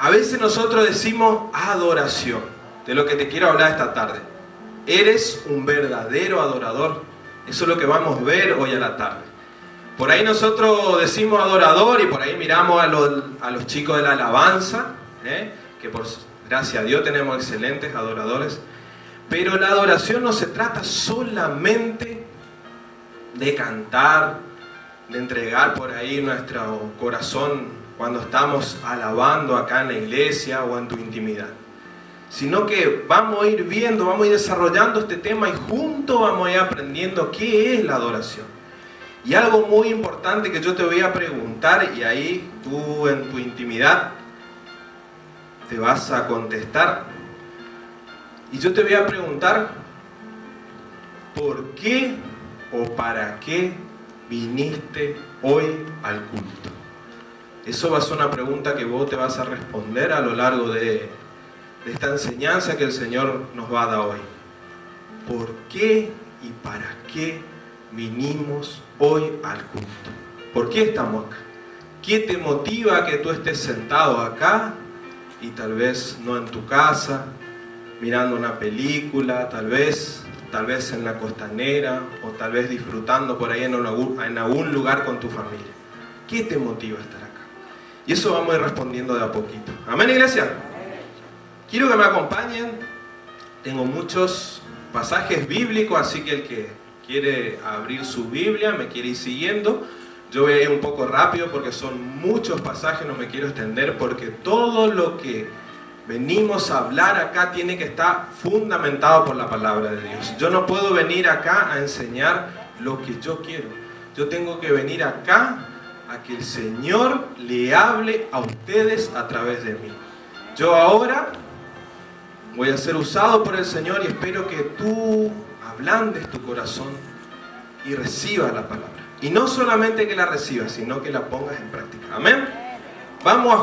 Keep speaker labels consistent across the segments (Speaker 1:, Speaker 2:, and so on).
Speaker 1: A veces nosotros decimos adoración, de lo que te quiero hablar esta tarde. Eres un verdadero adorador. Eso es lo que vamos a ver hoy a la tarde. Por ahí nosotros decimos adorador y por ahí miramos a los chicos de la alabanza, que por gracias a Dios tenemos excelentes adoradores. Pero la adoración no se trata solamente de cantar, de entregar por ahí nuestro corazón cuando estamos alabando acá en la iglesia o en tu intimidad, sino que vamos a ir viendo, vamos a ir desarrollando este tema y juntos vamos a ir aprendiendo qué es la adoración. Y algo muy importante que yo te voy a preguntar, y ahí tú en tu intimidad te vas a contestar, y yo te voy a preguntar, ¿por qué o para qué viniste hoy al culto? Eso va a ser una pregunta que vos te vas a responder a lo largo de esta enseñanza que el Señor nos va a dar hoy. ¿Por qué y para qué vinimos hoy al culto? ¿Por qué estamos acá? ¿Qué te motiva a que tú estés sentado acá y tal vez no en tu casa, mirando una película, tal vez en la costanera, o tal vez disfrutando por ahí en algún lugar con tu familia? ¿Qué te motiva a estar acá? Y eso vamos a ir respondiendo de a poquito. ¿Amén, iglesia? Quiero que me acompañen. Tengo muchos pasajes bíblicos, así que el que quiere abrir su Biblia, me quiere ir siguiendo. Yo voy a ir un poco rápido porque son muchos pasajes, no me quiero extender, porque todo lo que venimos a hablar acá tiene que estar fundamentado por la palabra de Dios. Yo no puedo venir acá a enseñar lo que yo quiero. Yo tengo que venir acá a que el Señor le hable a ustedes a través de mí. Yo ahora voy a ser usado por el Señor y espero que tú ablandes tu corazón y recibas la palabra. Y no solamente que la recibas, sino que la pongas en práctica. Amén. Vamos a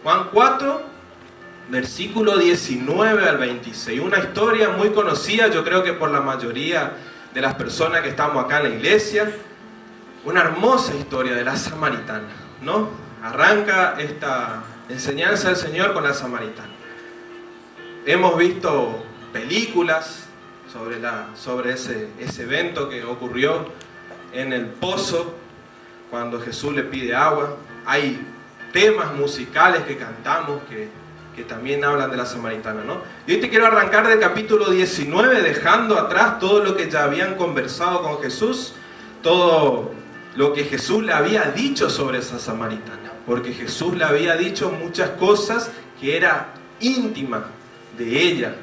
Speaker 1: Juan 4, versículo 19 al 26. Una historia muy conocida, yo creo que por la mayoría de las personas que estamos acá en la iglesia. Una hermosa historia de la samaritana, ¿no? Arranca esta enseñanza del Señor con la samaritana. Hemos visto películas sobre ese evento que ocurrió en el pozo cuando Jesús le pide agua. Hay temas musicales que cantamos que también hablan de la samaritana, ¿no? Y hoy te quiero arrancar del capítulo 19, dejando atrás todo lo que ya habían conversado con Jesús, todo lo que Jesús le había dicho sobre esa samaritana, porque Jesús le había dicho muchas cosas que era íntima de ella.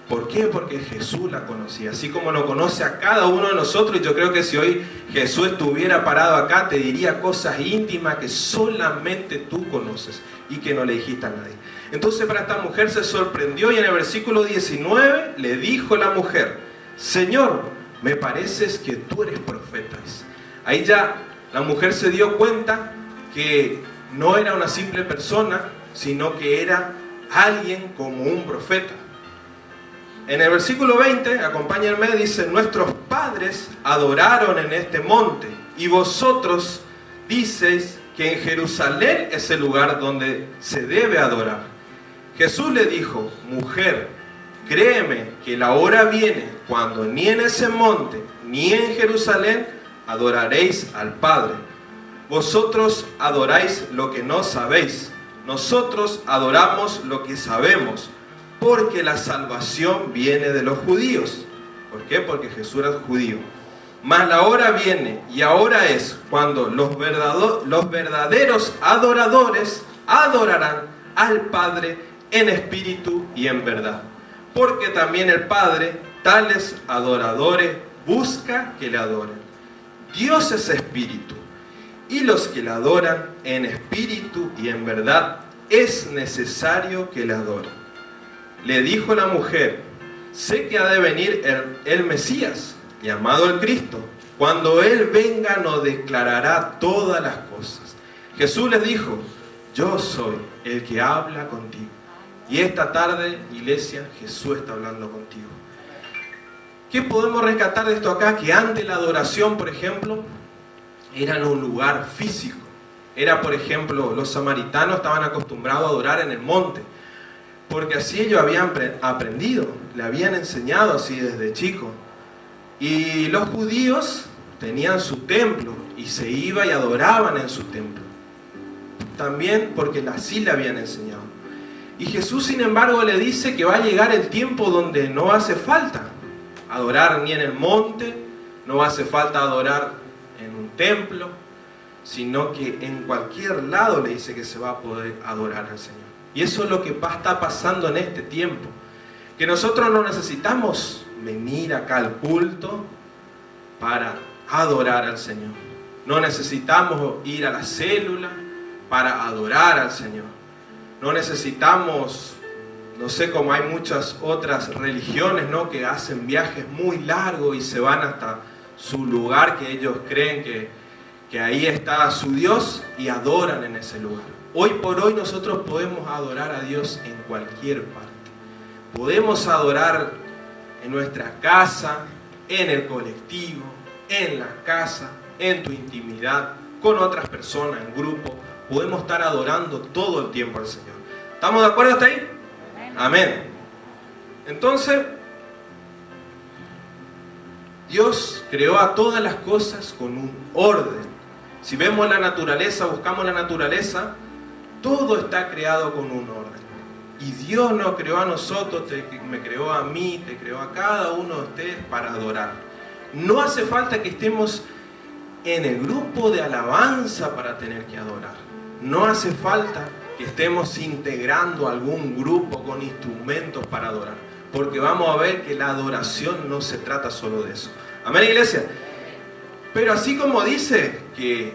Speaker 1: ¿Por qué? Porque Jesús la conocía, así como lo conoce a cada uno de nosotros. Y yo creo que si hoy Jesús estuviera parado acá, te diría cosas íntimas que solamente tú conoces y que no le dijiste a nadie. Entonces para esta mujer se sorprendió y en el versículo 19 le dijo la mujer: Señor, me pareces que tú eres profeta. Ahí ya la mujer se dio cuenta que no era una simple persona, sino que era alguien como un profeta. En el versículo 20, acompáñenme, dice: nuestros padres adoraron en este monte, y vosotros dices que en Jerusalén es el lugar donde se debe adorar. Jesús le dijo: mujer, créeme que la hora viene cuando ni en ese monte ni en Jerusalén adoraréis al Padre. Vosotros adoráis lo que no sabéis, nosotros adoramos lo que sabemos, porque la salvación viene de los judíos. ¿Por qué? Porque Jesús era judío. Mas la hora viene, y ahora es, cuando los verdaderos adoradores adorarán al Padre en espíritu y en verdad. Porque también el Padre tales adoradores busca que le adoren. Dios es espíritu, y los que le adoran en espíritu y en verdad es necesario que le adoren. Le dijo la mujer: sé que ha de venir el Mesías, llamado el Cristo. Cuando Él venga nos declarará todas las cosas. Jesús les dijo: yo soy el que habla contigo. Y esta tarde, iglesia, Jesús está hablando contigo. ¿Qué podemos rescatar de esto acá? Que antes la adoración, por ejemplo, era en un lugar físico. era, por ejemplo, los samaritanos estaban acostumbrados a adorar en el monte, porque así ellos habían aprendido, le habían enseñado así desde chico. Y los judíos tenían su templo y se iba y adoraban en su templo. También porque así le habían enseñado. Y Jesús, sin embargo, le dice que va a llegar el tiempo donde no hace falta adorar ni en el monte, no hace falta adorar en un templo, sino que en cualquier lado le dice que se va a poder adorar al Señor. Y eso es lo que está pasando en este tiempo. Que nosotros no necesitamos venir acá al culto para adorar al Señor. No necesitamos ir a la célula para adorar al Señor. No necesitamos, no sé, como hay muchas otras religiones, ¿no?, que hacen viajes muy largos y se van hasta su lugar que ellos creen que ahí está su Dios y adoran en ese lugar. Hoy por hoy nosotros podemos adorar a Dios en cualquier parte. Podemos adorar en nuestra casa, en el colectivo, en la casa, en tu intimidad, con otras personas, en grupo. Podemos estar adorando todo el tiempo al Señor. ¿Estamos de acuerdo hasta ahí? Amén. Entonces, Dios creó a todas las cosas con un orden. Si vemos la naturaleza, buscamos la naturaleza, todo está creado con un orden. Y Dios nos creó a nosotros, me creó a mí, te creó a cada uno de ustedes para adorar. No hace falta que estemos en el grupo de alabanza para tener que adorar. No hace falta que estemos integrando algún grupo con instrumentos para adorar. Porque vamos a ver que la adoración no se trata solo de eso. Amén, iglesia. Pero así como dice que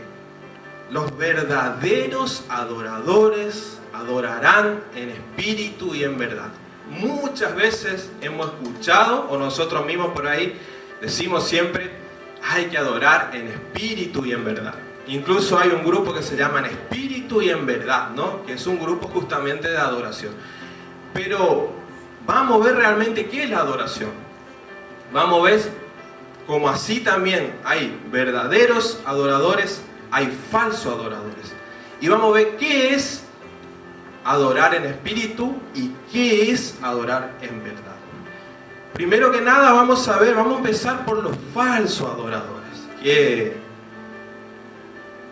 Speaker 1: los verdaderos adoradores adorarán en espíritu y en verdad. Muchas veces hemos escuchado, o nosotros mismos por ahí decimos siempre, hay que adorar en espíritu y en verdad. Incluso hay un grupo que se llama En Espíritu y en Verdad, ¿no?, que es un grupo justamente de adoración. Pero vamos a ver realmente qué es la adoración. Vamos a ver como así también hay verdaderos adoradores, hay falsos adoradores. Y vamos a ver qué es adorar en espíritu y qué es adorar en verdad. Primero que nada vamos a empezar por los falsos adoradores. Que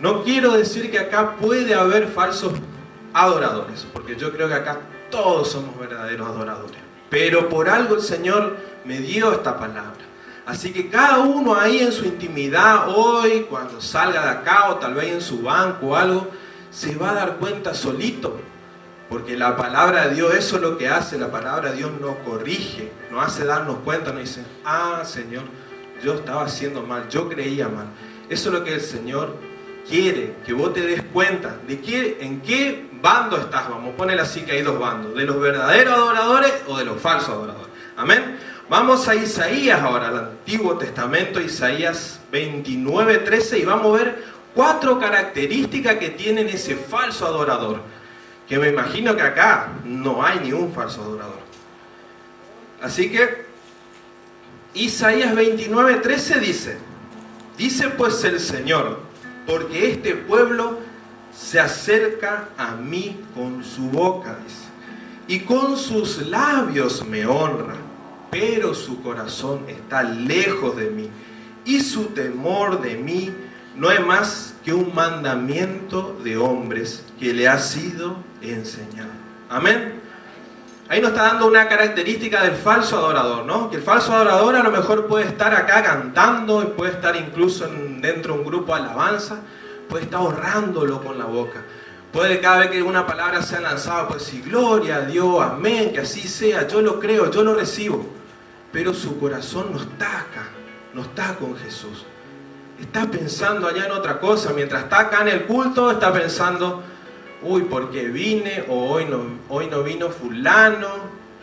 Speaker 1: no quiero decir que acá puede haber falsos adoradores, porque yo creo que acá todos somos verdaderos adoradores. Pero por algo el Señor me dio esta palabra. Así que cada uno ahí en su intimidad, hoy, cuando salga de acá o tal vez en su banco o algo, se va a dar cuenta solito. Porque la palabra de Dios, eso es lo que hace, la palabra de Dios nos corrige, nos hace darnos cuenta, nos dice, ah, Señor, yo estaba haciendo mal, yo creía mal. Eso es lo que el Señor quiere, que vos te des cuenta de en qué bando estás. Vamos a ponerle así que hay dos bandos, de los verdaderos adoradores o de los falsos adoradores. Amén. Vamos a Isaías ahora, al Antiguo Testamento, Isaías 29:13, y vamos a ver 4 características que tienen ese falso adorador. Que me imagino que acá no hay ni un falso adorador. Así que Isaías 29:13 dice pues el Señor, porque este pueblo se acerca a mí con su boca, dice, y con sus labios me honra, pero su corazón está lejos de mí, y su temor de mí no es más que un mandamiento de hombres que le ha sido enseñado. Amén. Ahí nos está dando una característica del falso adorador, ¿no? Que el falso adorador a lo mejor puede estar acá cantando, y puede estar incluso dentro de un grupo de alabanza, puede estar honrándolo con la boca. Puede cada vez que una palabra sea lanzada, pues decir, gloria a Dios, amén, que así sea, yo lo creo, yo lo recibo. Pero su corazón no está acá, no está con Jesús. Está pensando allá en otra cosa. Mientras está acá en el culto, está pensando, uy, ¿por qué vine? O hoy no vino fulano.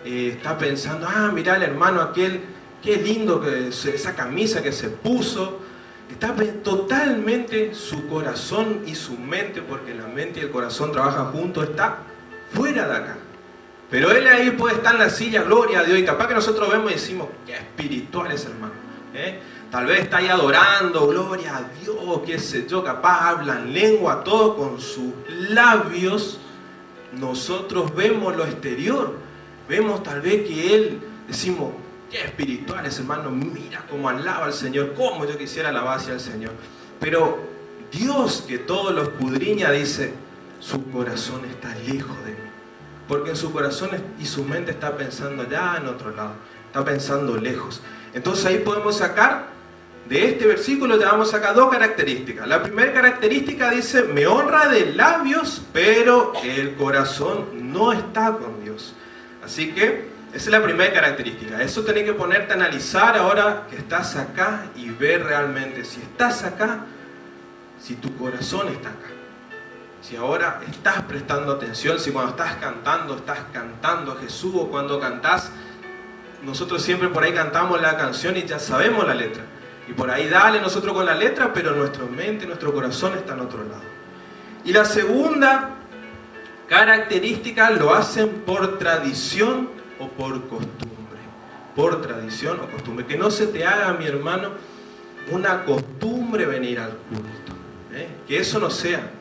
Speaker 1: Está pensando, mirá el hermano aquel, qué lindo esa camisa que se puso. Está totalmente su corazón y su mente, porque la mente y el corazón trabajan juntos, está fuera de acá. Pero él ahí puede estar en la silla, gloria a Dios, y capaz que nosotros vemos y decimos, qué espiritual es hermano. Tal vez está ahí adorando, gloria a Dios, qué sé yo, capaz hablan lengua, todo con sus labios. Nosotros vemos lo exterior, vemos tal vez que él, decimos, qué espiritual es, hermano, mira cómo alaba al Señor, cómo yo quisiera alabar al Señor. Pero Dios, que todo lo escudriña, dice, su corazón está lejos de mí. Porque en su corazón y su mente está pensando allá en otro lado, está pensando lejos. Entonces ahí podemos sacar, de este versículo ya vamos a sacar dos características. La primera característica dice, me honra de labios, pero el corazón no está con Dios. Así que esa es la primera característica. Eso tenés que ponerte a analizar ahora que estás acá y ver realmente si estás acá, si tu corazón está acá. Si ahora estás prestando atención, si cuando estás cantando a Jesús, o cuando cantás, nosotros siempre por ahí cantamos la canción y ya sabemos la letra. Y por ahí dale nosotros con la letra, pero nuestra mente, nuestro corazón está en otro lado. Y la segunda característica lo hacen por tradición o por costumbre. Por tradición o costumbre. Que no se te haga, mi hermano, una costumbre venir al culto. Que eso no sea.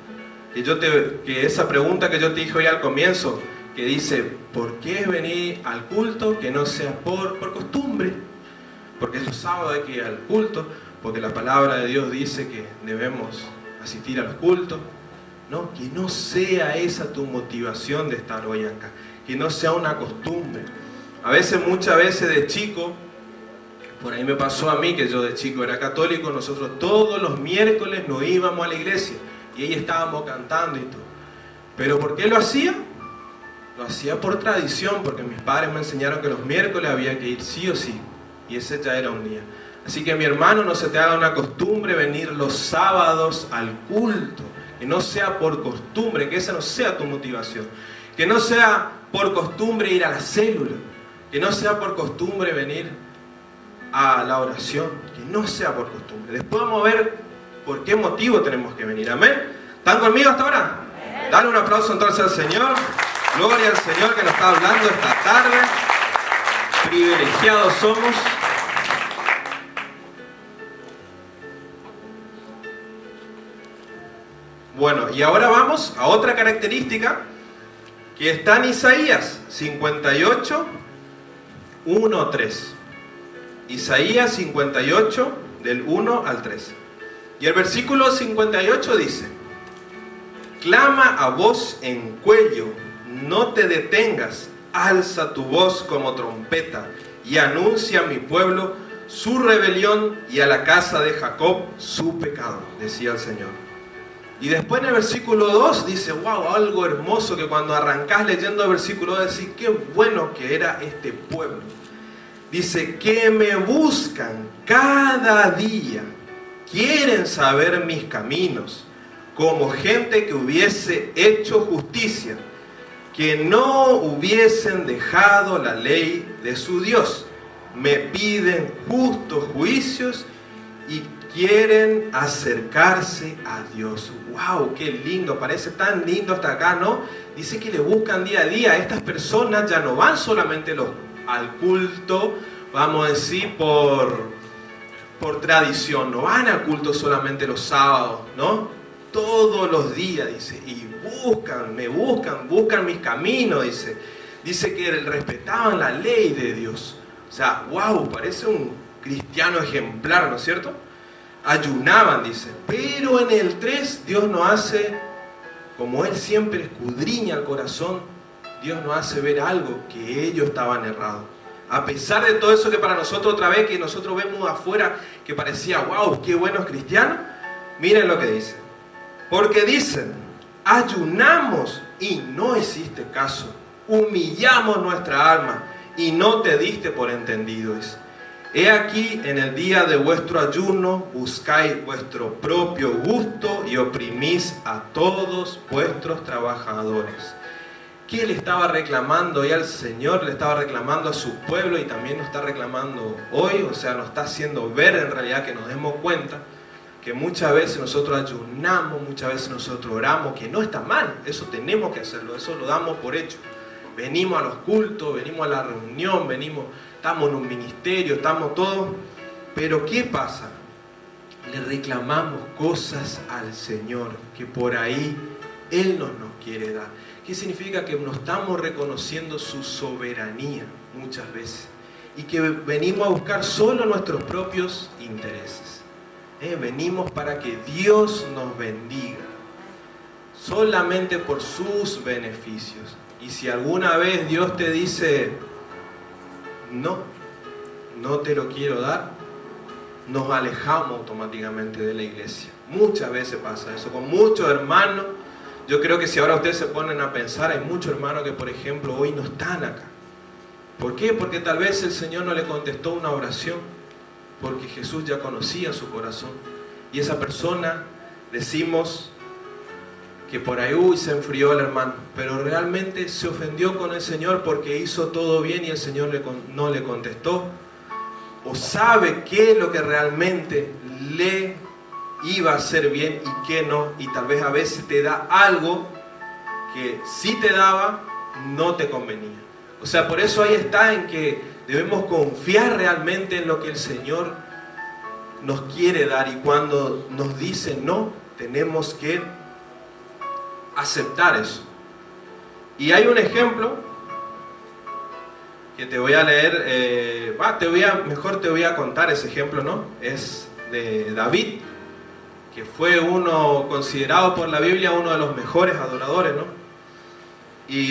Speaker 1: Que esa pregunta que yo te dije hoy al comienzo, que dice, ¿por qué venir al culto? Que no sea por costumbre. Porque es los sábados hay que ir al culto, porque la palabra de Dios dice que debemos asistir a los cultos. No, que no sea esa tu motivación de estar hoy acá. Que no sea una costumbre. Muchas veces de chico, por ahí me pasó a mí que yo de chico era católico, nosotros todos los miércoles nos íbamos a la iglesia y ahí estábamos cantando y todo. ¿Pero por qué lo hacía? Lo hacía por tradición, porque mis padres me enseñaron que los miércoles había que ir sí o sí, y ese ya era un día. Así que mi hermano, no se te haga una costumbre venir los sábados al culto, que no sea por costumbre, que esa no sea tu motivación, que no sea por costumbre ir a la célula, que no sea por costumbre venir a la oración, que no sea por costumbre. Después vamos a ver por qué motivo tenemos que venir. Amén. ¿Están conmigo hasta ahora? Dale un aplauso entonces al Señor. Gloria al Señor que nos está hablando esta tarde. Privilegiados somos. Bueno, y ahora vamos a otra característica que está en Isaías 58, 1, 3. Isaías 58, del 1 al 3. Y el versículo 58 dice, clama a voz en cuello, no te detengas, alza tu voz como trompeta y anuncia a mi pueblo su rebelión y a la casa de Jacob su pecado, decía el Señor. Y después en el versículo 2 dice, wow, algo hermoso que cuando arrancás leyendo el versículo 2 decís, qué bueno que era este pueblo. Dice, que me buscan cada día, quieren saber mis caminos, como gente que hubiese hecho justicia, que no hubiesen dejado la ley de su Dios. Me piden justos juicios y quieren acercarse a Dios. ¡Wow! ¡Qué lindo! Parece tan lindo hasta acá, ¿no? Dice que le buscan día a día. Estas personas ya no van solamente al culto, vamos a decir, por tradición. No van al culto solamente los sábados, ¿no? Todos los días, dice. Y buscan mis caminos, dice. Dice que respetaban la ley de Dios. O sea, ¡wow! Parece un cristiano ejemplar, ¿no es cierto? Ayunaban, dice. Pero en el 3 Dios nos hace, como Él siempre escudriña el corazón, Dios nos hace ver algo, que ellos estaban errados. A pesar de todo eso que para nosotros otra vez, que nosotros vemos afuera, que parecía, wow, qué buenos cristianos, miren lo que dice. Porque dicen, ayunamos y no hiciste caso, humillamos nuestra alma y no te diste por entendido. He aquí, en el día de vuestro ayuno, buscáis vuestro propio gusto y oprimís a todos vuestros trabajadores. ¿Qué le estaba reclamando hoy al Señor? Le estaba reclamando a su pueblo y también nos está reclamando hoy. O sea, nos está haciendo ver en realidad, que nos demos cuenta que muchas veces nosotros ayunamos, muchas veces nosotros oramos, que no está mal, eso tenemos que hacerlo, eso lo damos por hecho. Venimos a los cultos, venimos a la reunión, estamos en un ministerio, estamos todos, Pero ¿qué pasa? Le reclamamos cosas al Señor que por ahí Él no nos quiere dar. ¿Qué significa? Que no estamos reconociendo su soberanía muchas veces y que venimos a buscar solo nuestros propios intereses. Venimos para que Dios nos bendiga, solamente por sus beneficios. Y si alguna vez Dios te dice, no te lo quiero dar, nos alejamos automáticamente de la iglesia. Muchas veces pasa eso, con muchos hermanos. Yo creo que si ahora ustedes se ponen a pensar, hay muchos hermanos que, por ejemplo, hoy no están acá. ¿Por qué? Porque tal vez el Señor no le contestó una oración, porque Jesús ya conocía su corazón. Y esa persona, decimos que por ahí se enfrió el hermano, pero realmente se ofendió con el Señor porque hizo todo bien y el Señor no le contestó. O sabe qué es lo que realmente le iba a hacer bien y qué no, y tal vez a veces te da algo que si te daba, no te convenía. O sea, por eso ahí está en que debemos confiar realmente en lo que el Señor nos quiere dar, y cuando nos dice no, tenemos que aceptar eso. Y hay un ejemplo que te voy a leer, mejor te voy a contar ese ejemplo, ¿no? Es de David, que fue uno considerado por la Biblia uno de los mejores adoradores, ¿no?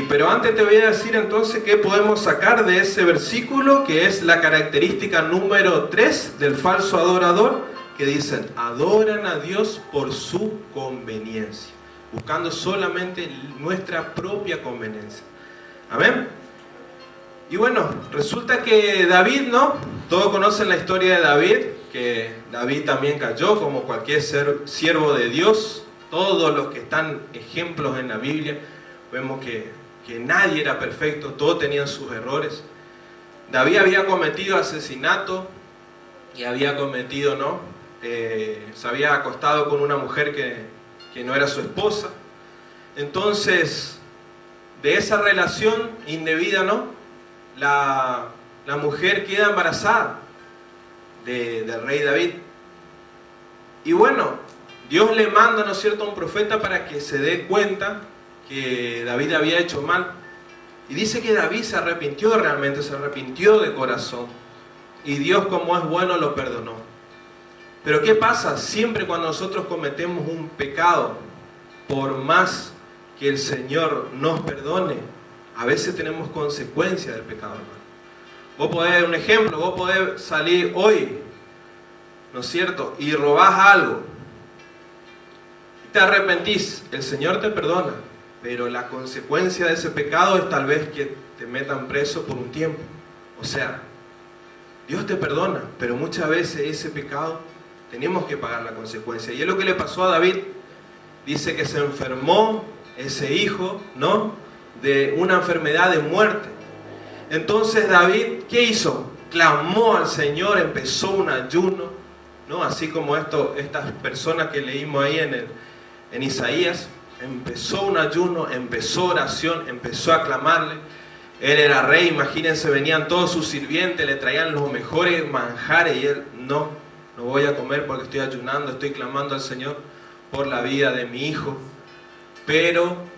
Speaker 1: Pero antes te voy a decir entonces qué podemos sacar de ese versículo, que es la característica número 3 del falso adorador, que dicen, adoran a Dios por su conveniencia, buscando solamente nuestra propia conveniencia. Amén. Y bueno, resulta que David, ¿no? Todos conocen la historia de David, que David también cayó como cualquier siervo de Dios. Todos los que están ejemplos en la Biblia, vemos que nadie era perfecto, todos tenían sus errores. David había cometido asesinato y había cometido, ¿no? Se había acostado con una mujer que no era su esposa. Entonces, de esa relación indebida, ¿no? La mujer queda embarazada del rey David. Y bueno, Dios le manda, ¿no es cierto?, a un profeta para que se dé cuenta que David había hecho mal. Y dice que David se arrepintió realmente, se arrepintió de corazón. Y Dios, como es bueno, lo perdonó. Pero ¿qué pasa? Siempre cuando nosotros cometemos un pecado, por más que el Señor nos perdone, a veces tenemos consecuencias del pecado, hermano. Vos podés, un ejemplo, vos podés salir hoy, ¿no es cierto?, y robás algo. Y te arrepentís, el Señor te perdona, pero la consecuencia de ese pecado es tal vez que te metan preso por un tiempo. O sea, Dios te perdona, pero muchas veces ese pecado tenemos que pagar la consecuencia. Y es lo que le pasó a David. Dice que se enfermó ese hijo, ¿no?, de una enfermedad de muerte. Entonces David, ¿qué hizo? Clamó al Señor, empezó un ayuno, ¿no? Así como estas personas que leímos ahí en Isaías. Empezó un ayuno, empezó oración, empezó a clamarle. Él era rey, imagínense, venían todos sus sirvientes, le traían los mejores manjares y él, no voy a comer porque estoy ayunando, estoy clamando al Señor por la vida de mi hijo. Pero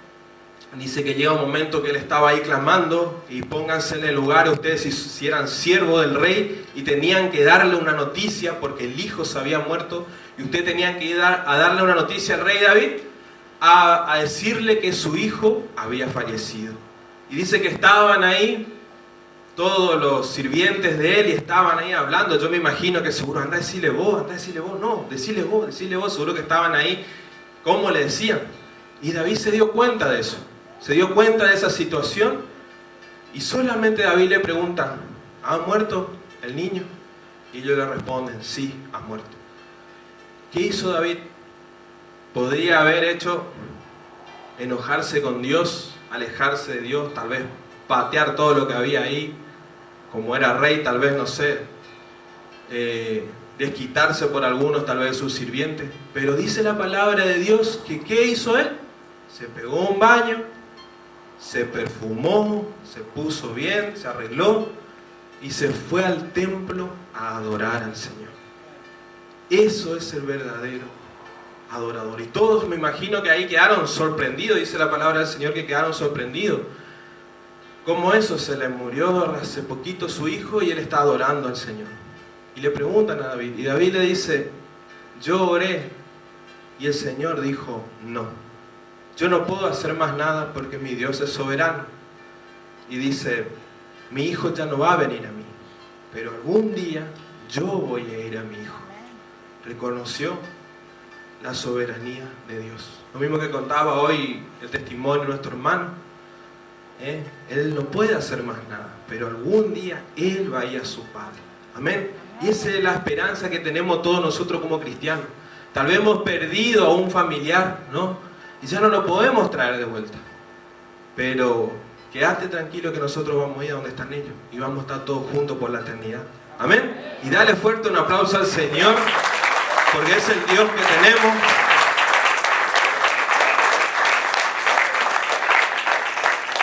Speaker 1: dice que llega un momento que él estaba ahí clamando, y pónganse en el lugar ustedes si eran siervos del rey y tenían que darle una noticia porque el hijo se había muerto, y ustedes tenían que ir a darle una noticia al rey David, a decirle que su hijo había fallecido. Y dice que estaban ahí todos los sirvientes de él y estaban ahí hablando. Yo me imagino que seguro, anda a decirle vos, no, decirle vos, seguro que estaban ahí, ¿cómo le decían? Y David se dio cuenta de eso, se dio cuenta de esa situación, y solamente David le pregunta, ¿ha muerto el niño? Y ellos le responden, sí, ha muerto. ¿Qué hizo David? Podría haber hecho enojarse con Dios, alejarse de Dios, tal vez patear todo lo que había ahí, como era rey, tal vez, no sé, desquitarse por algunos, tal vez sus sirvientes. Pero dice la palabra de Dios que ¿qué hizo él? Se pegó un baño, se perfumó, se puso bien, se arregló y se fue al templo a adorar al Señor. Eso es el verdadero adorador. Y todos me imagino que ahí quedaron sorprendidos, dice la palabra del Señor que quedaron sorprendidos. Como eso, se le murió hace poquito su hijo y él está adorando al Señor. Y le preguntan a David, y David le dice, yo oré, y el Señor dijo, no, yo no puedo hacer más nada porque mi Dios es soberano. Y dice, mi hijo ya no va a venir a mí, pero algún día yo voy a ir a mi hijo. Reconoció la soberanía de Dios. Lo mismo que contaba hoy el testimonio de nuestro hermano. Él no puede hacer más nada, pero algún día Él va a ir a su Padre. Amén. Y esa es la esperanza que tenemos todos nosotros como cristianos. Tal vez hemos perdido a un familiar, ¿no? Y ya no lo podemos traer de vuelta. Pero quédate tranquilo que nosotros vamos a ir a donde están ellos. Y vamos a estar todos juntos por la eternidad. Amén. Y dale fuerte un aplauso al Señor, porque es el Dios que tenemos.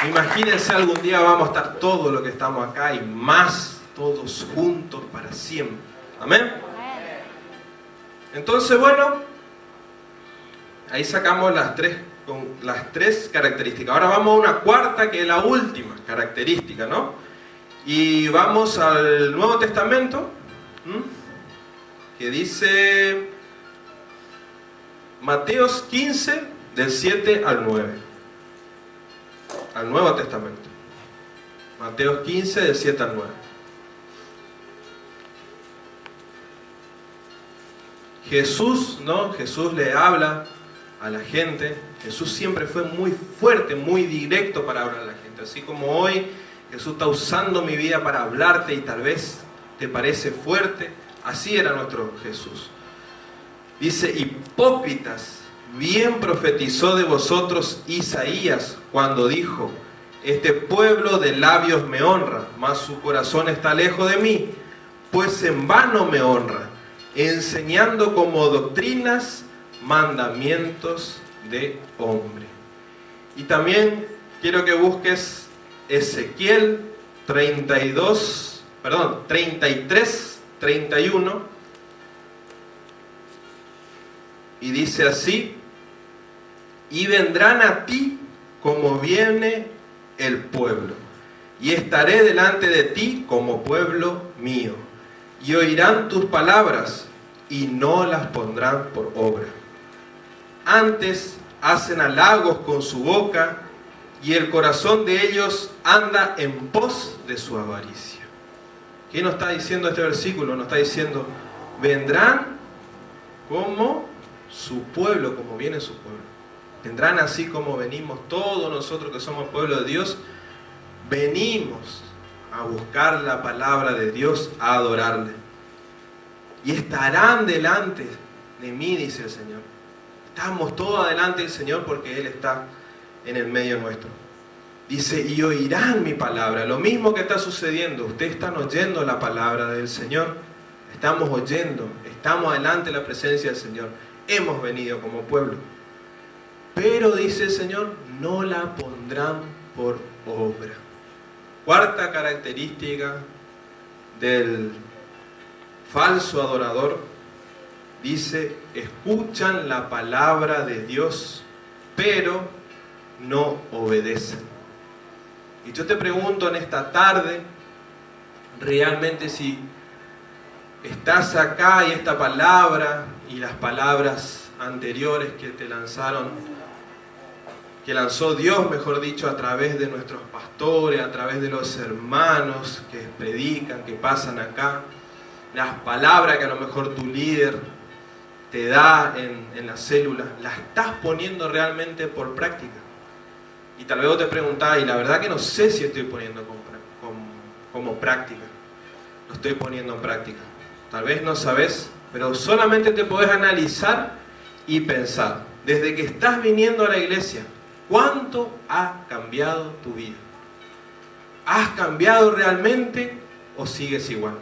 Speaker 1: Imagínense, algún día vamos a estar todos los que estamos acá y más, todos juntos para siempre. Amén. Entonces, bueno, ahí sacamos las tres características. Ahora vamos a una cuarta, que es la última característica, ¿no? Y vamos al Nuevo Testamento, que dice Mateos 15, del 7 al 9. Al Nuevo Testamento. Mateos 15, del 7 al 9. Jesús, ¿no? Jesús le habla a la gente. Jesús siempre fue muy fuerte, muy directo para hablar a la gente. Así como hoy Jesús está usando mi vida para hablarte y tal vez te parece fuerte, así era nuestro Jesús. Dice, hipócritas, bien profetizó de vosotros Isaías cuando dijo, este pueblo de labios me honra, mas su corazón está lejos de mí, pues en vano me honra, enseñando como doctrinas mandamientos de hombre. Y también quiero que busques Ezequiel 33, 31, y dice así, y vendrán a ti como viene el pueblo, y estaré delante de ti como pueblo mío, y oirán tus palabras, y no las pondrán por obra. Antes hacen halagos con su boca, y el corazón de ellos anda en pos de su avaricia. ¿Qué nos está diciendo este versículo? Nos está diciendo, vendrán como su pueblo, como viene su pueblo. Vendrán así como venimos todos nosotros que somos pueblo de Dios. Venimos a buscar la palabra de Dios, a adorarle. Y estarán delante de mí, dice el Señor. Estamos todos delante del Señor porque Él está en el medio nuestro. Dice, y oirán mi palabra. Lo mismo que está sucediendo. Ustedes están oyendo la palabra del Señor. Estamos oyendo. Estamos delante de la presencia del Señor. Hemos venido como pueblo. Pero, dice el Señor, no la pondrán por obra. Cuarta característica del falso adorador. Dice, escuchan la palabra de Dios, pero no obedecen. Y yo te pregunto en esta tarde, realmente si estás acá y esta palabra y las palabras anteriores que te lanzaron, que lanzó Dios, mejor dicho, a través de nuestros pastores, a través de los hermanos que predican, que pasan acá, las palabras que a lo mejor tu líder te da en la célula, las estás poniendo realmente por práctica. Y tal vez vos te preguntás, y la verdad que no sé si estoy poniendo como práctica. Lo estoy poniendo en práctica. Tal vez no sabes, pero solamente te podés analizar y pensar. Desde que estás viniendo a la iglesia, ¿cuánto ha cambiado tu vida? ¿Has cambiado realmente o sigues igual?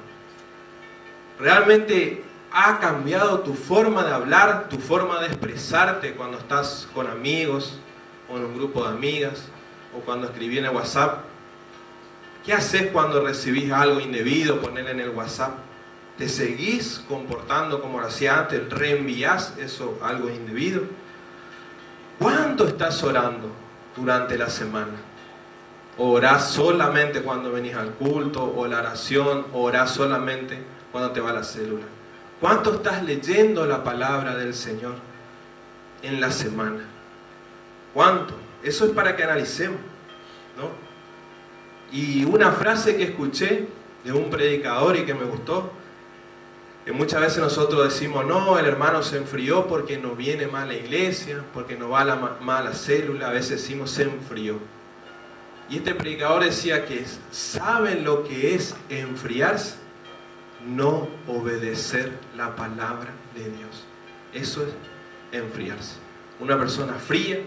Speaker 1: ¿Realmente ha cambiado tu forma de hablar, tu forma de expresarte cuando estás con amigos o en un grupo de amigas o cuando escribí en el WhatsApp? ¿Qué haces cuando recibís algo indebido, poner en el WhatsApp? ¿Te seguís comportando como lo hacía antes? ¿Reenvías eso algo indebido? ¿Cuánto estás orando durante la semana? ¿Orás solamente cuando venís al culto o la oración? ¿O orás solamente cuando te va a la célula? ¿Cuánto estás leyendo la palabra del Señor en la semana? ¿Cuánto? Eso es para que analicemos, ¿no? Y una frase que escuché de un predicador y que me gustó, que muchas veces nosotros decimos, no, el hermano se enfrió porque no viene más a la iglesia, porque no va más a la célula, a veces decimos se enfrió. Y este predicador decía que ¿saben lo que es enfriarse? No obedecer la palabra de Dios. Eso es enfriarse. Una persona fría,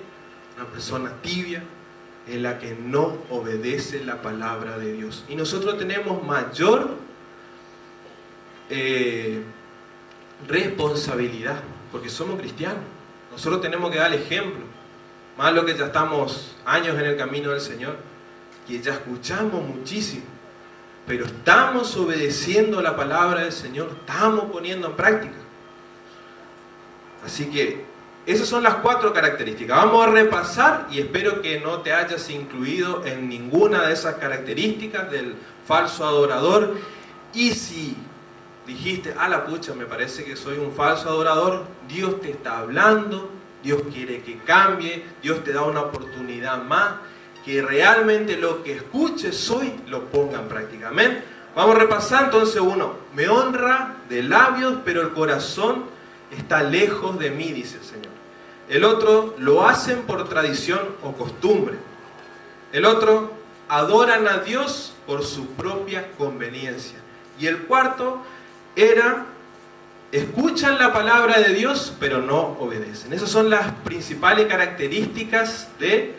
Speaker 1: una persona tibia, es la que no obedece la palabra de Dios. Y nosotros tenemos mayor responsabilidad, porque somos cristianos. Nosotros tenemos que dar el ejemplo. Más lo que ya estamos años en el camino del Señor, que ya escuchamos muchísimo, pero estamos obedeciendo la palabra del Señor, estamos poniendo en práctica. Así que esas son las 4 características. Vamos a repasar y espero que no te hayas incluido en ninguna de esas características del falso adorador. Y si dijiste, a la pucha, me parece que soy un falso adorador, Dios te está hablando, Dios quiere que cambie, Dios te da una oportunidad más, que realmente lo que escuches hoy lo ponga en práctica. Amén. Vamos a repasar entonces. Uno, me honra de labios, pero el corazón está lejos de mí, dice el Señor. El otro, lo hacen por tradición o costumbre. El otro, adoran a Dios por su propia conveniencia. Y el cuarto era, escuchan la palabra de Dios, pero no obedecen. Esas son las principales características de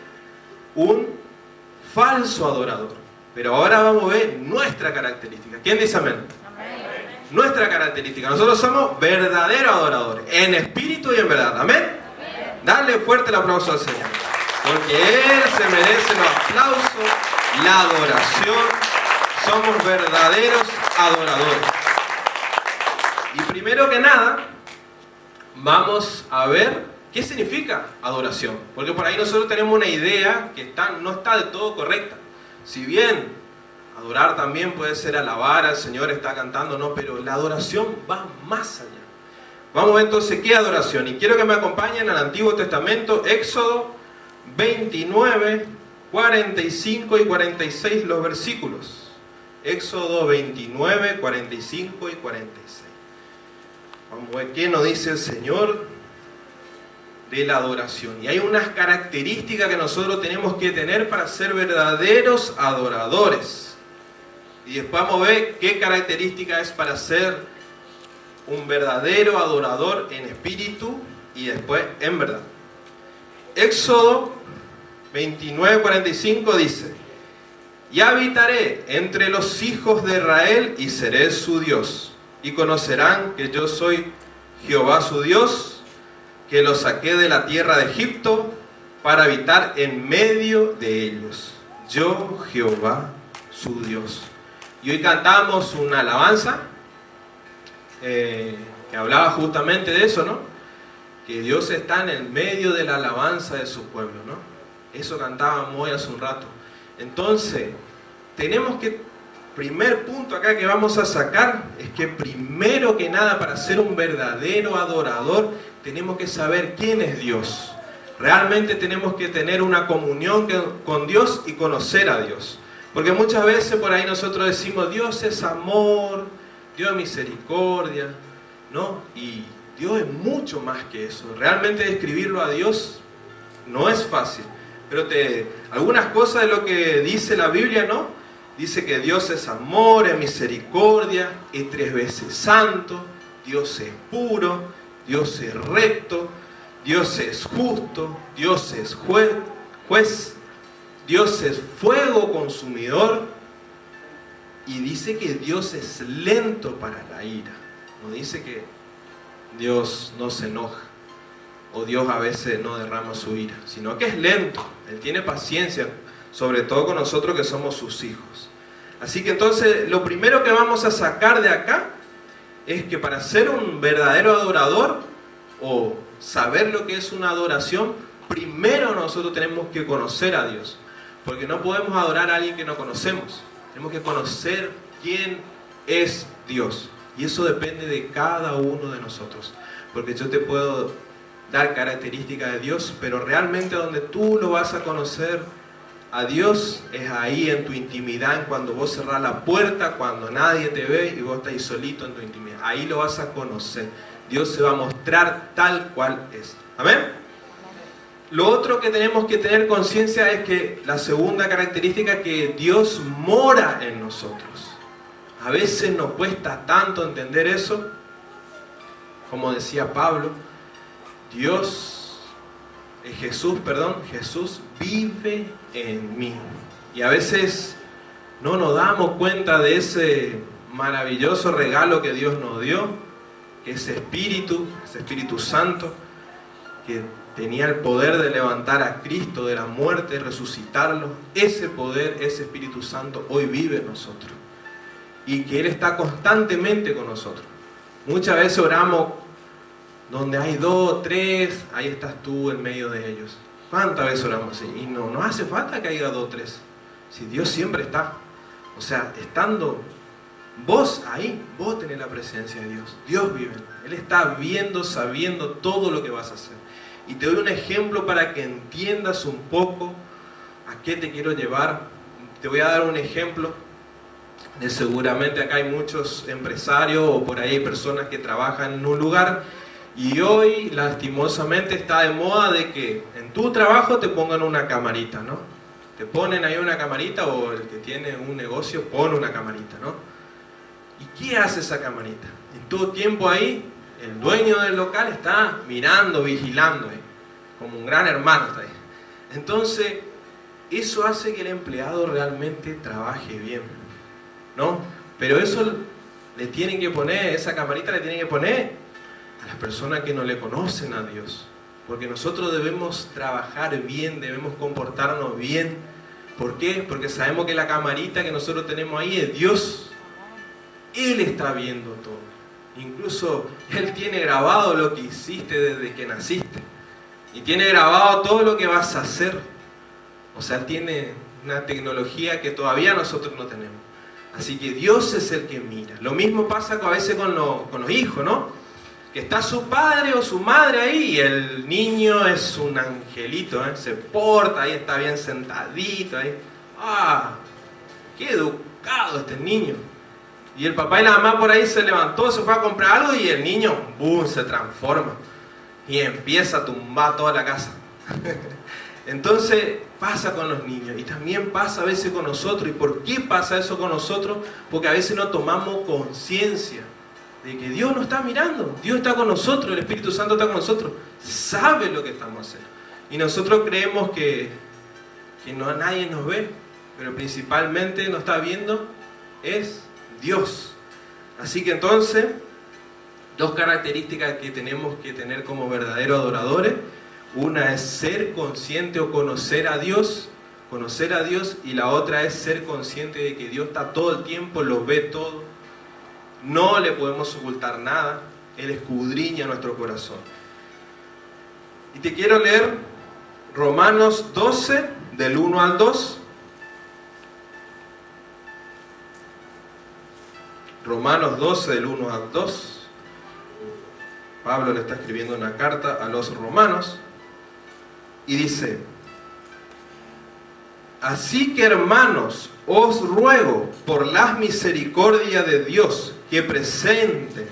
Speaker 1: un falso adorador. Pero ahora vamos a ver nuestra característica. ¿Quién dice amén? Amén. Nuestra característica. Nosotros somos verdaderos adoradores, en espíritu y en verdad. Amén. Amén. Dale fuerte el aplauso al Señor, porque Él se merece el aplauso, la adoración. Somos verdaderos adoradores. Y primero que nada, vamos a ver ¿qué significa adoración? Porque por ahí nosotros tenemos una idea que no está del todo correcta. Si bien adorar también puede ser alabar al Señor, está cantando, no, pero la adoración va más allá. Vamos a ver entonces qué adoración. Y quiero que me acompañen al Antiguo Testamento, Éxodo 29, 45 y 46, los versículos. Éxodo 29, 45 y 46. Vamos a ver qué nos dice el Señor de la adoración. Y hay unas características que nosotros tenemos que tener para ser verdaderos adoradores. Y después vamos a ver qué característica es para ser un verdadero adorador en espíritu y después en verdad. Éxodo 29:45 dice: y habitaré entre los hijos de Israel y seré su Dios, y conocerán que yo soy Jehová su Dios, que los saqué de la tierra de Egipto para habitar en medio de ellos. Yo, Jehová, su Dios. Y hoy cantamos una alabanza que hablaba justamente de eso, ¿no? Que Dios está en el medio de la alabanza de su pueblo, ¿no? Eso cantábamos hoy hace un rato. Entonces, tenemos que, primer punto acá que vamos a sacar, es que primero que nada, para ser un verdadero adorador, tenemos que saber quién es Dios. Realmente tenemos que tener una comunión con Dios y conocer a Dios. Porque muchas veces por ahí nosotros decimos, Dios es amor, Dios es misericordia, ¿no? Y Dios es mucho más que eso. Realmente describirlo a Dios no es fácil. Pero algunas cosas de lo que dice la Biblia, ¿no? Dice que Dios es amor, es misericordia, es 3 veces santo, Dios es puro, Dios es recto, Dios es justo, Dios es juez, Dios es fuego consumidor, y dice que Dios es lento para la ira. No dice que Dios no se enoja, o Dios a veces no derrama su ira, sino que es lento. Él tiene paciencia, sobre todo con nosotros que somos sus hijos. Así que entonces lo primero que vamos a sacar de acá es que para ser un verdadero adorador o saber lo que es una adoración, primero nosotros tenemos que conocer a Dios. Porque no podemos adorar a alguien que no conocemos. Tenemos que conocer quién es Dios. Y eso depende de cada uno de nosotros. Porque yo te puedo dar características de Dios, pero realmente donde tú lo vas a conocer a Dios es ahí en tu intimidad, cuando vos cerrás la puerta, cuando nadie te ve y vos estás solito en tu intimidad. Ahí lo vas a conocer. Dios se va a mostrar tal cual es. ¿Amén? Lo otro que tenemos que tener conciencia es que la segunda característica es que Dios mora en nosotros. A veces nos cuesta tanto entender eso. Como decía Pablo, Jesús vive en mí. Y a veces no nos damos cuenta de ese maravilloso regalo que Dios nos dio, que ese Espíritu Santo, que tenía el poder de levantar a Cristo de la muerte, resucitarlo. Ese poder, ese Espíritu Santo hoy vive en nosotros. Y que Él está constantemente con nosotros. Muchas veces oramos donde hay 2, 3, ahí estás tú en medio de ellos. ¿Cuántas veces oramos así? Y no hace falta que haya 2 o 3. Si Dios siempre está. O sea, estando vos ahí, vos tenés la presencia de Dios. Dios vive. Él está viendo, sabiendo todo lo que vas a hacer. Y te doy un ejemplo para que entiendas un poco a qué te quiero llevar. Te voy a dar un ejemplo. Seguramente acá hay muchos empresarios o por ahí hay personas que trabajan en un lugar y hoy lastimosamente está de moda de que en tu trabajo te pongan una camarita, ¿no? Te ponen ahí una camarita, o el que tiene un negocio pone una camarita, ¿no? ¿Y qué hace esa camarita? En todo tiempo ahí el dueño del local está mirando, vigilando, como un gran hermano está ahí. Entonces eso hace que el empleado realmente trabaje bien, ¿no? Pero eso le tienen que poner, esa camarita le tienen que poner a las personas que no le conocen a Dios. Porque nosotros debemos trabajar bien, debemos comportarnos bien. ¿Por qué? Porque sabemos que la camarita que nosotros tenemos ahí es Dios. Él está viendo todo. Incluso Él tiene grabado lo que hiciste desde que naciste. Y tiene grabado todo lo que vas a hacer. O sea, Él tiene una tecnología que todavía nosotros no tenemos. Así que Dios es el que mira. Lo mismo pasa a veces con los hijos, ¿no? Que está su padre o su madre ahí y el niño es un angelito, se porta ahí, está bien sentadito ahí. ¡Ah! ¡Qué educado este niño! Y el papá y la mamá por ahí se levantó, se fue a comprar algo y el niño, ¡boom!, se transforma y empieza a tumbar toda la casa. Entonces pasa con los niños y también pasa a veces con nosotros. ¿Y por qué pasa eso con nosotros? Porque a veces no tomamos conciencia de que Dios nos está mirando, Dios está con nosotros, el Espíritu Santo está con nosotros, sabe lo que estamos haciendo. Y nosotros creemos que nadie nos ve, pero principalmente nos está viendo es Dios. Así que entonces, 2 características que tenemos que tener como verdaderos adoradores. Una es ser consciente o conocer a Dios, y la otra es ser consciente de que Dios está todo el tiempo, lo ve todo. No le podemos ocultar nada. Él escudriña nuestro corazón. Y te quiero leer Romanos 12, del 1 al 2. Romanos 12, del 1 al 2. Pablo le está escribiendo una carta a los romanos. Y dice: así que, hermanos, os ruego por las misericordias de Dios que presenten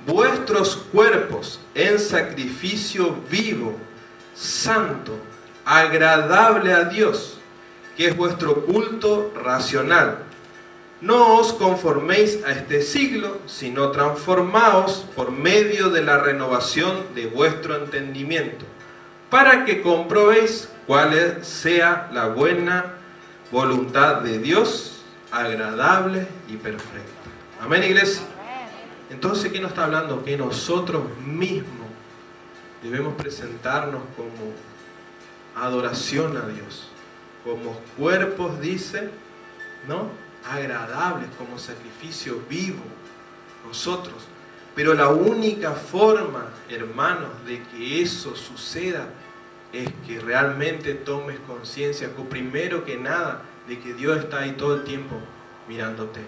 Speaker 1: vuestros cuerpos en sacrificio vivo, santo, agradable a Dios, que es vuestro culto racional. No os conforméis a este siglo, sino transformaos por medio de la renovación de vuestro entendimiento, para que comprobéis cuál sea la buena voluntad de Dios, agradable y perfecta. Amén, iglesia. Entonces, ¿qué nos está hablando? Que nosotros mismos debemos presentarnos como adoración a Dios, como cuerpos, dice, ¿no?, agradables, como sacrificio vivo. Nosotros, Pero la única forma, hermanos, de que eso suceda es que realmente tomes conciencia, primero que nada, de que Dios está ahí todo el tiempo mirándote.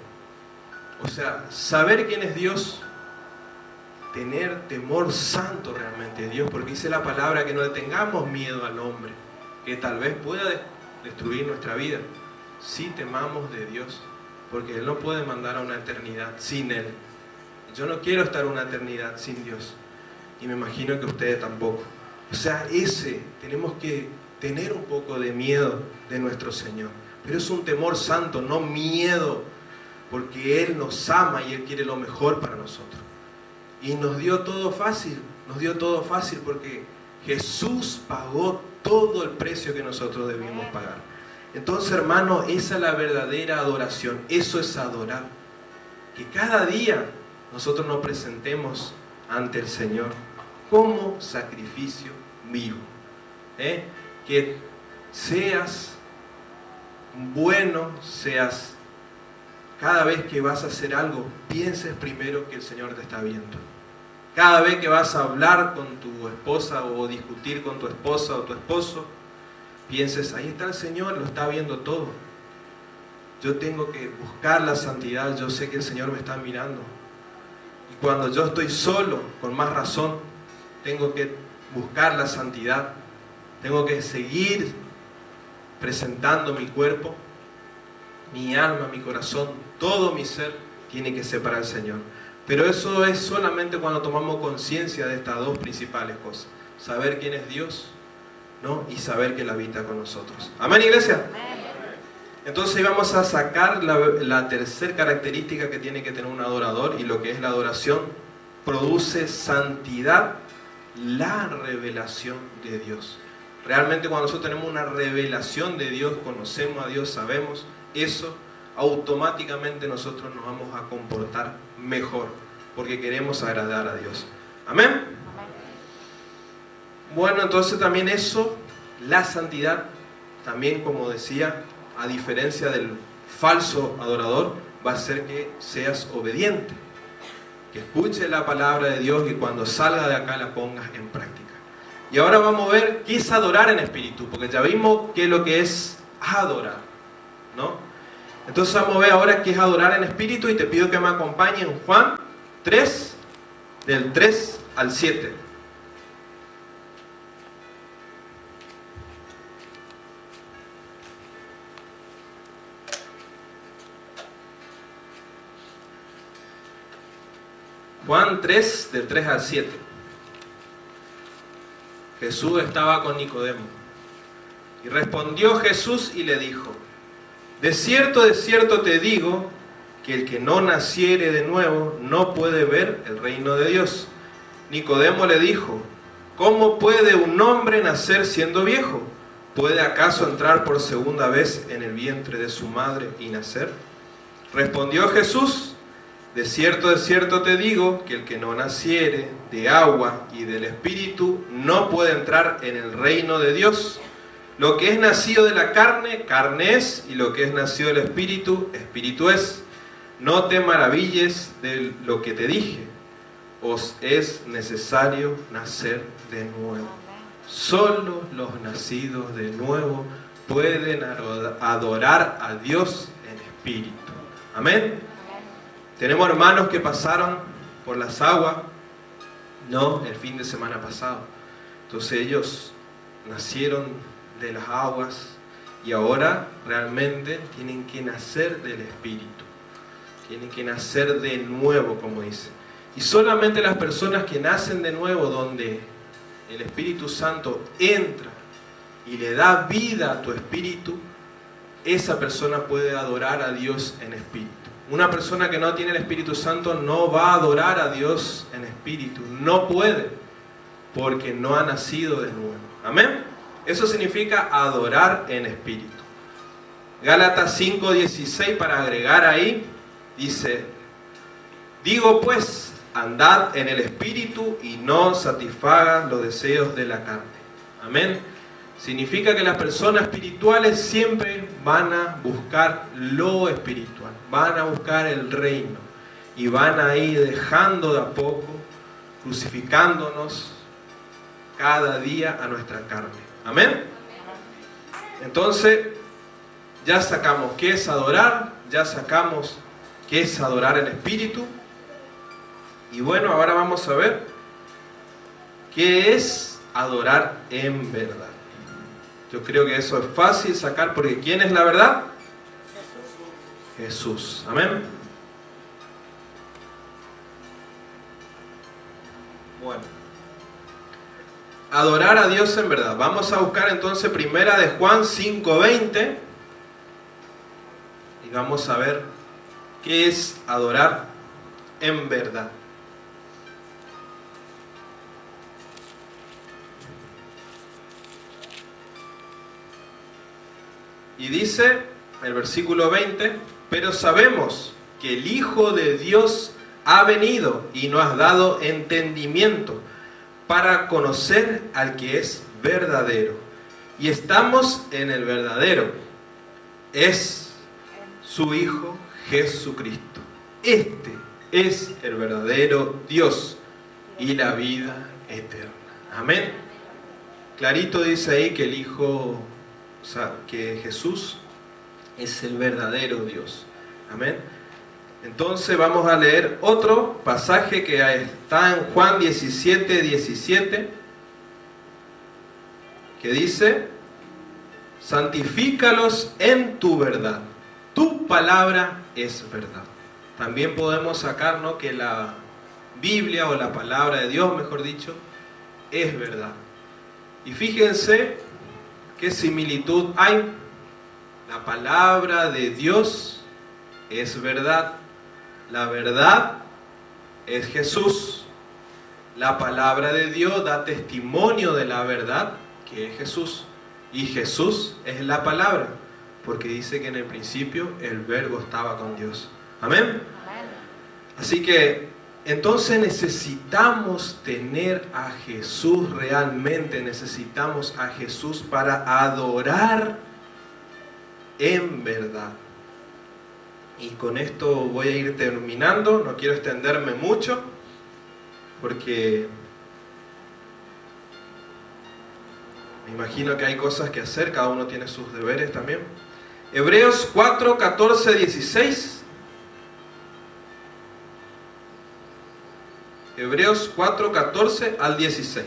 Speaker 1: O sea, saber quién es Dios, tener temor santo realmente de Dios, porque dice la palabra que no le tengamos miedo al hombre, que tal vez pueda destruir nuestra vida. Sí temamos de Dios, porque Él no puede mandar a una eternidad sin Él. Yo no quiero estar una eternidad sin Dios, y me imagino que ustedes tampoco. O sea, tenemos que tener un poco de miedo de nuestro Señor, pero es un temor santo, no miedo, porque Él nos ama y Él quiere lo mejor para nosotros. Y nos dio todo fácil porque Jesús pagó todo el precio que nosotros debimos pagar. Entonces, hermano, esa es la verdadera adoración, eso es adorar. Que cada día nosotros nos presentemos ante el Señor como sacrificio vivo. Que seas bueno, cada vez que vas a hacer algo, pienses primero que el Señor te está viendo. Cada vez que vas a hablar con tu esposa o discutir con tu esposa o tu esposo, pienses, ahí está el Señor, lo está viendo todo. Yo tengo que buscar la santidad, yo sé que el Señor me está mirando. Y cuando yo estoy solo, con más razón, tengo que buscar la santidad. Tengo que seguir presentando mi cuerpo, mi alma, mi corazón, todo mi ser tiene que ser para el Señor. Pero eso es solamente cuando tomamos conciencia de estas dos principales cosas. Saber quién es Dios, ¿no? Y saber que Él habita con nosotros. ¿Amén, iglesia? Amén. Entonces vamos a sacar la tercera característica que tiene que tener un adorador, y lo que es la adoración produce santidad, la revelación de Dios. Realmente cuando nosotros tenemos una revelación de Dios, conocemos a Dios, sabemos eso, automáticamente nosotros nos vamos a comportar mejor, porque queremos agradar a Dios. ¿Amén? Bueno, entonces también eso, la santidad, también como decía, a diferencia del falso adorador, va a ser que seas obediente, que escuche la palabra de Dios y cuando salga de acá la pongas en práctica. Y ahora vamos a ver qué es adorar en espíritu, porque ya vimos qué es lo que es adorar, ¿no? Entonces vamos a ver ahora qué es adorar en espíritu, y te pido que me acompañen en Juan 3, del 3 al 7. Juan 3, del 3 al 7. Jesús estaba con Nicodemo. Y respondió Jesús y le dijo: de cierto te digo, que el que no naciere de nuevo no puede ver el reino de Dios. Nicodemo le dijo: ¿cómo puede un hombre nacer siendo viejo? ¿Puede acaso entrar por segunda vez en el vientre de su madre y nacer? Respondió Jesús: de cierto te digo, que el que no naciere de agua y del Espíritu no puede entrar en el reino de Dios. Lo que es nacido de la carne, carne es, y lo que es nacido del Espíritu, Espíritu es. No te maravilles de lo que te dije, os es necesario nacer de nuevo. Solo los nacidos de nuevo pueden adorar a Dios en espíritu. Amén. Tenemos hermanos que pasaron por las aguas, ¿no? El fin de semana pasado. Entonces ellos nacieron de las aguas y ahora realmente tienen que nacer del Espíritu. Tienen que nacer de nuevo, como dice. Y solamente las personas que nacen de nuevo, donde el Espíritu Santo entra y le da vida a tu espíritu, esa persona puede adorar a Dios en espíritu. Una persona que no tiene el Espíritu Santo no va a adorar a Dios en espíritu. No puede, porque no ha nacido de nuevo. Amén. Eso significa adorar en espíritu. Gálatas 5:16, para agregar ahí, dice: digo pues, andad en el espíritu y no satisfagan los deseos de la carne. Amén. Significa que las personas espirituales siempre van a buscar lo espiritual, van a buscar el reino. y van a ir dejando de a poco, crucificándonos cada día a nuestra carne. Amén. Entonces, ya sacamos qué es adorar, ya sacamos qué es adorar en espíritu. Y bueno, ahora vamos a ver qué es adorar en verdad. Yo creo que eso es fácil sacar, porque ¿quién es la verdad? Jesús. Amén. Bueno, adorar a Dios en verdad. Vamos a buscar entonces primera de Juan 5:20 y vamos a ver qué es adorar en verdad. Y dice el versículo 20: pero sabemos que el Hijo de Dios ha venido y nos ha dado entendimiento para conocer al que es verdadero. Y estamos en el verdadero. Es su Hijo Jesucristo. Este es el verdadero Dios y la vida eterna. Amén. Clarito dice ahí que el Hijo, o sea, que Jesús es el verdadero Dios. Amén. Entonces vamos a leer otro pasaje que está en Juan 17:17, que dice: santifícalos en tu verdad, tu palabra es verdad. También podemos sacar, ¿no?, que la Biblia, o la palabra de Dios, mejor dicho, es verdad. Y fíjense qué similitud hay. La palabra de Dios es verdad. La verdad es Jesús. La palabra de Dios da testimonio de la verdad, que es Jesús. Y Jesús es la palabra, porque dice que en el principio el Verbo estaba con Dios. Amén. Así que entonces necesitamos tener a Jesús realmente. Necesitamos a Jesús para adorar en verdad. Y con esto voy a ir terminando. No quiero extenderme mucho, porque me imagino que hay cosas que hacer. Cada uno tiene sus deberes también. Hebreos 4, 14, 16. Hebreos 4, 14 al 16.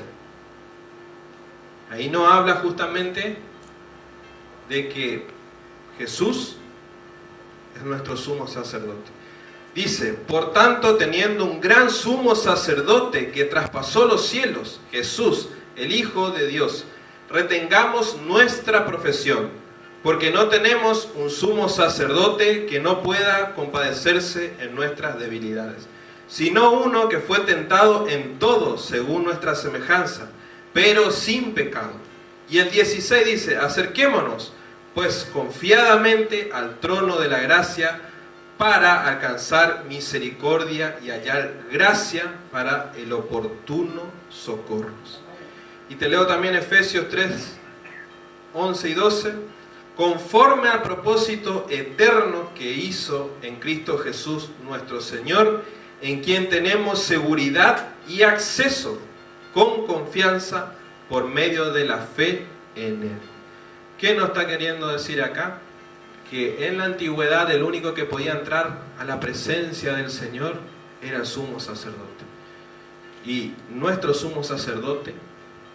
Speaker 1: Ahí nos habla justamente de que Jesús es nuestro sumo sacerdote. Dice: por tanto, teniendo un gran sumo sacerdote que traspasó los cielos, Jesús, el Hijo de Dios, retengamos nuestra profesión, porque no tenemos un sumo sacerdote que no pueda compadecerse en nuestras debilidades, sino uno que fue tentado en todo según nuestra semejanza, pero sin pecado. Y el 16 dice: acerquémonos pues confiadamente al trono de la gracia, para alcanzar misericordia y hallar gracia para el oportuno socorro. Y te leo también Efesios 3, 11 y 12. Conforme al propósito eterno que hizo en Cristo Jesús nuestro Señor, en quien tenemos seguridad y acceso con confianza por medio de la fe en Él. ¿Qué nos está queriendo decir acá? Que en la antigüedad el único que podía entrar a la presencia del Señor era el sumo sacerdote. Y nuestro sumo sacerdote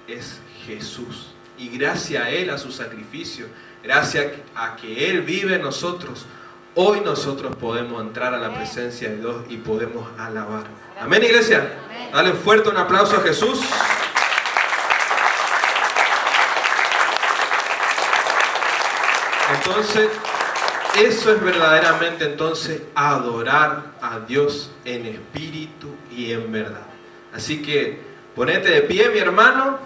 Speaker 1: es Jesús. Y gracias a Él, a su sacrificio, gracias a que Él vive en nosotros, hoy nosotros podemos entrar a la presencia de Dios y podemos alabar. Amén, iglesia. Dale fuerte un aplauso a Jesús. Entonces, eso es verdaderamente entonces adorar a Dios en espíritu y en verdad. Así que ponete de pie, mi hermano.